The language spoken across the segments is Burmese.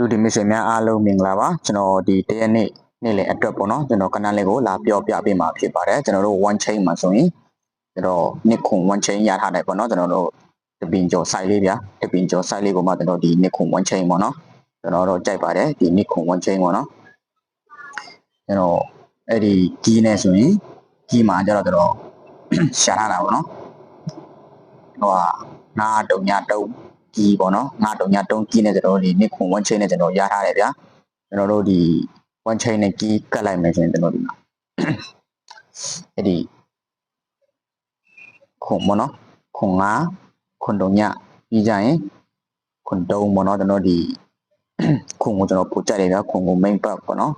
လူဒီမစ်ဆွေများအားလုံးမင်္ဂလာပါကျွန်တော်ဒီတရက်နေ့လေအတွက်ပေါ့နော်ကျွန်တော်ကဏ္ဍလေးကိုလာပြောပြပေးမှာဖြစ်ပါတယ်ကျွန်တော်တို့ one chain မှာဆိုရင်ကျွန်တော်နှစ်ခု one chain ရထားတယ်ပေါ့နော်ကျွန်တော်တို့တပင်ကျော် site လေးဗျာတပင်ကျော် site လေးကိုမှကျွန်တော်ဒီနှစ်ခု one chain ပေါ့နော်ကျွန်တော်တို့ကြိုက်ပါတယ်ဒီနှစ်ခု one chain ပေါ့နော်ကျွန်တော်အဲ့ဒီကြီးနေဆိုရင်ကြီးမှာကျတော့ကျွန်တော်ရှာထားတာပေါ့နော်ဟိုငါတုံညတုံကြီးပေါ့နော်ငါတုံညတုံကြီးနဲ့ကျွန်တော်တို့ဒီနှစ်ခု one chain နဲ့ကျွန်တော်ရထားတယ်ဗျာကျွန်တော်တို့ဒီ one chain နဲ့ကြီးကတ်လိုက်မယ်ဆိုရင်ကျွန်တော်ဒီမှာအဲ့ဒီခုပေါ့နော်ခုငါခုတုံညပြီးကြရင်ခုတုံပေါ့နော်ကျွန်တော်ဒီခုကိုကျွန်တော်ပို့ကြတယ်ဗျာခုကို main part ပေါ့နော်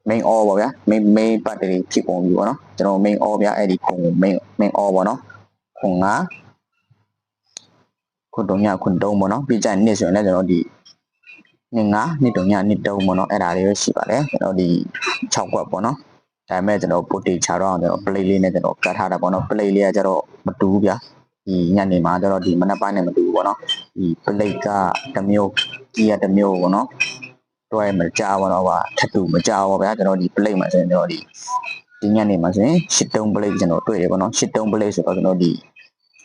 main all ပေါ့ဗျာ main part တွေဖြစ်ပုံပြီပေါ့နော်ကျွန်တော် main all ဗျာအဲ့ဒီခုကို main all ပေါ့နော်ခုငါခုတုံညခုတုံပေါ့နော်ပြီးကြရင်နှစ်ဆိုရင်လည်းကျွန်တော်ဒီနှစ်ငါနှစ်တုံညနှစ်တုံပေါ့နော်အဲ့ဒါလေးပဲရှိပါတယ်ကျွန်တော်ဒီ6ကွက်ပေါ့နော်ဒါပေမဲ့ကျွန်တော်ပိုတေချာတော့ကျွန်တော် play လေးနဲ့ကျွန်တော်ကတ်ထားတာပေါ့နော် play လေးကကျတော့မတူဘူးဗျာဒီညနေမှာကျတော့ဒီမနက်ပိုင်းနဲ့မတူဘူးပေါ့နော်ဒီ play ကတစ်မျိုးကြီးကတစ်မျိုးပေါ့နော်တွဲမကြပါတော့ပါထတူမကြပါဗျာကျွန်တော်ဒီ play မှာဆိုရင်ကျွန်တော်ဒီညနေမှာဆိုရင်8တုံး play ကျွန်တော်တွေ့တယ်ပေါ့နော်8တုံး play ဆိုတော့ကျွန်တော်ဒီ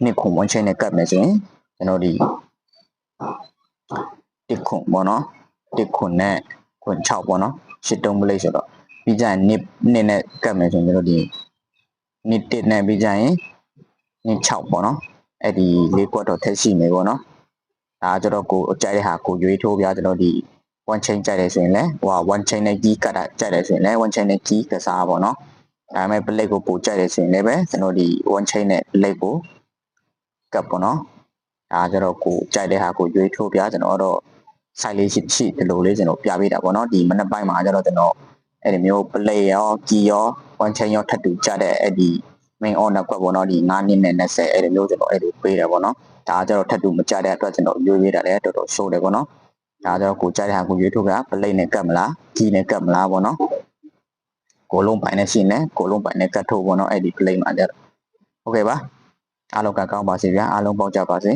နှစ်ခု one chain နဲ့ကတ်မယ်ဆိုရင်ကျွန်တော်ဒီတစ်ခုပေါ့နော်တစ်ခုနဲ့ခု6ပေါ့နော်8တုံး play ဆိုတော့ပြီးကြရင်နှစ်နဲ့ကတ်မယ်ဆိုရင်ကျွန်တော်ဒီနှစ်တစ်နဲ့ပြီးကြရင်နှစ်6ပေါ့နော်အဲ့ဒီ၄ကွက်တော့ထက်ရှိမယ်ပေါ့နော်ဒါကျတော့ကိုကြိုက်တဲ့ဟာကိုရွေးထိုးပြကျွန်တော်ဒီ one chain ကြိုက်တယ်ဆိုရင်လည်းဟို one chain နဲ့ကြီးကတ်တာကြိုက်တယ်ဆိုရင်လည်း one chain နဲ့ကြီးကစားပေါ့နော်ဒါပေမဲ့ play ကိုပိုကြိုက်တယ်ဆိုရင်လည်းပဲကျွန်တော်ဒီ one chain နဲ့ play ကိုကတ်ပေါ့နော်ဒါကျတော့ကိုကြိုက်တဲ့ဟာကိုရွေးထိုးပြကျွန်တော်တော့ site လေးရှိဒီလိုလေးကျွန်တော်ပြပေးတာပေါ့နော်ဒီမနက်ပိုင်းမှာကျတော့ကျွန်တော်အဲ့ဒီမျိုး play ရောကြီးရော one chain ရောထပ်တူကြတဲ့အဲ့ဒီ main on ကွက်ပေါ့နော်ဒီ9နှစ်နဲ့20အဲ့ဒီမျိုးကျွန်တော်အဲ့ဒီပေးတယ်ပေါ့နော်ဒါကျတော့ထပ်တူမကြတဲ့အတွက်ကျွန်တော်ရွေးပေးတာလည်းတော်တော်ရှိုးတယ်ပေါ့နော်ဒါကျတော့ကိုကြိုက်တဲ့ဟာကိုရွေးထုတ်ပြ play နဲ့ကတ်မလားကြီးနဲ့ကတ်မလားပေါ့နော်ကိုလုံးပိုင်နဲ့ရှိနေကိုလုံးပိုင်နဲ့ကတ်ထုတ်ပေါ့နော်အဲ့ဒီ play မှာကျတော့โอเคပါအားလုံးကကောင်းပါစေဗျာအားလုံးပေါက်ကြပါစေ